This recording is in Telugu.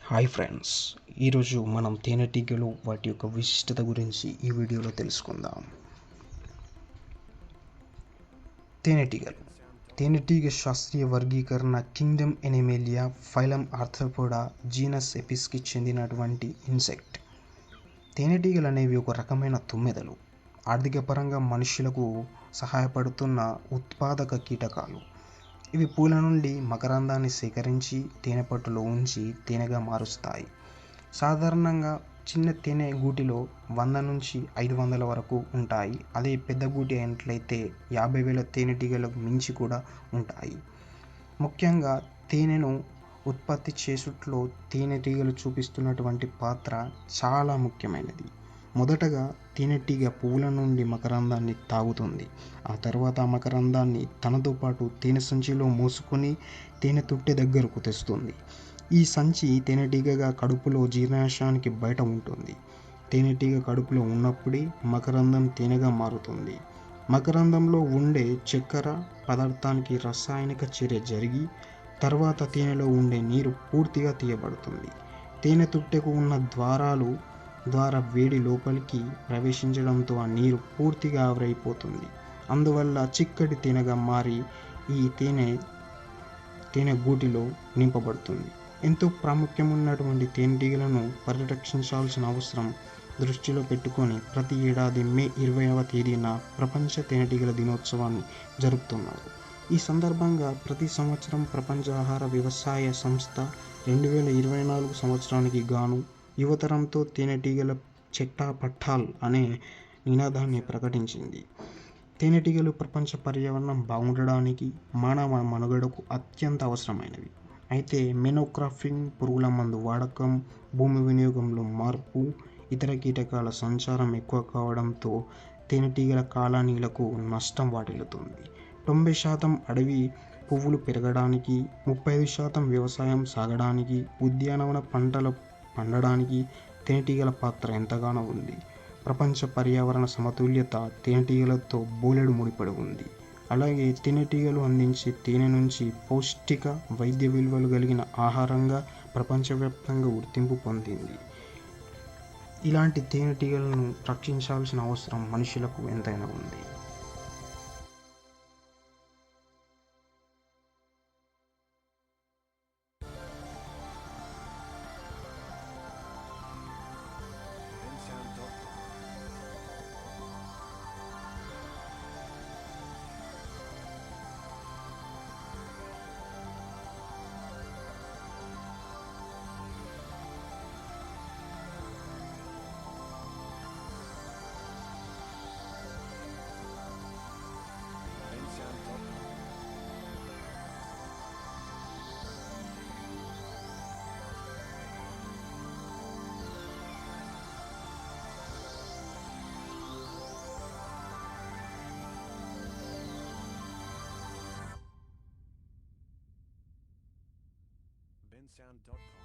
హాయ్ ఫ్రెండ్స్, ఈరోజు మనం తేనెటీగలు వాటి యొక్క విశిష్టత గురించి ఈ వీడియోలో తెలుసుకుందాం. తేనెటీగ శాస్త్రీయ వర్గీకరణ Kingdom Animalia, phylum Arthropoda, genus ఎపిస్కి చెందినటువంటి ఇన్సెక్ట్. తేనెటీగలు అనేవి ఒక రకమైన తుమ్మెదలు. ఆర్థికపరంగా మనుషులకు సహాయపడుతున్న ఉత్పాదక కీటకాలు. ఇవి పూల నుండి మకరందాన్ని సేకరించి తేనెపట్టులో ఉంచి తేనెగా మారుస్తాయి. సాధారణంగా చిన్న తేనె గూటిలో 100 నుంచి 500 వరకు ఉంటాయి. అదే పెద్ద గూటి అయినట్లయితే 50,000 తేనెటీగలకు మించి కూడా ఉంటాయి. ముఖ్యంగా తేనెను ఉత్పత్తి చేసుట్లో తేనెటీగలు చూపిస్తున్నటువంటి పాత్ర చాలా ముఖ్యమైనది. మొదటగా తేనెటీగ పువ్వుల నుండి మకరందాన్ని తాగుతుంది. ఆ తర్వాత ఆ మకరందాన్ని తనతో పాటు తేనె సంచిలో మోసుకొని తేనె తుట్టె దగ్గరకు తెస్తుంది. ఈ సంచి తేనెటీగగా కడుపులో జీర్ణాశయానికి బయట ఉంటుంది. తేనెటీగ కడుపులో ఉన్నప్పుడే మకరందం తేనెగా మారుతుంది. మకరందంలో ఉండే చక్కెర పదార్థానికి రసాయనిక చర్య జరిగి తర్వాత తేనెలో ఉండే నీరు పూర్తిగా తీయబడుతుంది. తేనె తుట్టెకు ఉన్న ద్వారాలు ద్వారా వేడి లోపలికి ప్రవేశించడంతో ఆ నీరు పూర్తిగా ఆవిరైపోతుంది. అందువల్ల చిక్కటి తేనెగా మారి ఈ తేనె గూటిలో నింపబడుతుంది. ఎంతో ప్రాముఖ్యమున్నటువంటి తేనెటీగలను పరిరక్షించాల్సిన అవసరం దృష్టిలో పెట్టుకొని ప్రతి ఏడాది మే 20వ తేదీన ప్రపంచ తేనెటీగల దినోత్సవాన్ని జరుపుతున్నారు. ఈ సందర్భంగా ప్రతి సంవత్సరం ప్రపంచ ఆహార వ్యవసాయ సంస్థ 2024 సంవత్సరానికి గాను యువతరంతో తేనెటీగల చెట్టాపట్టాల్ అనే నినాదాన్ని ప్రకటించింది. తేనెటీగలు ప్రపంచ పర్యావరణం బాగుండడానికి, మానవ మనుగడకు అత్యంత అవసరమైనవి. అయితే మోనోక్రాపింగ్, పురుగుల మందు వాడకం, భూమి వినియోగంలో మార్పు, ఇతర కీటకాల సంచారం ఎక్కువ కావడంతో తేనెటీగల కాలనీలకు నష్టం వాటిల్లుతుంది. 90% అడవి పువ్వులు పెరగడానికి, 35% వ్యవసాయం సాగడానికి, ఉద్యానవన పంటలు పండడానికి తేనెటీగల పాత్ర ఎంతగానో ఉంది. ప్రపంచ పర్యావరణ సమతుల్యత తేనెటీగలతో బోలెడు ముడిపడి ఉంది. అలాగే తేనెటీగలు అందించే తేనె నుంచి పౌష్టిక, వైద్య విలువలు కలిగిన ఆహారంగా ప్రపంచవ్యాప్తంగా గుర్తింపు పొందింది. ఇలాంటి తేనెటీగలను రక్షించాల్సిన అవసరం మనుషులకు ఎంతైనా ఉంది. bensound.com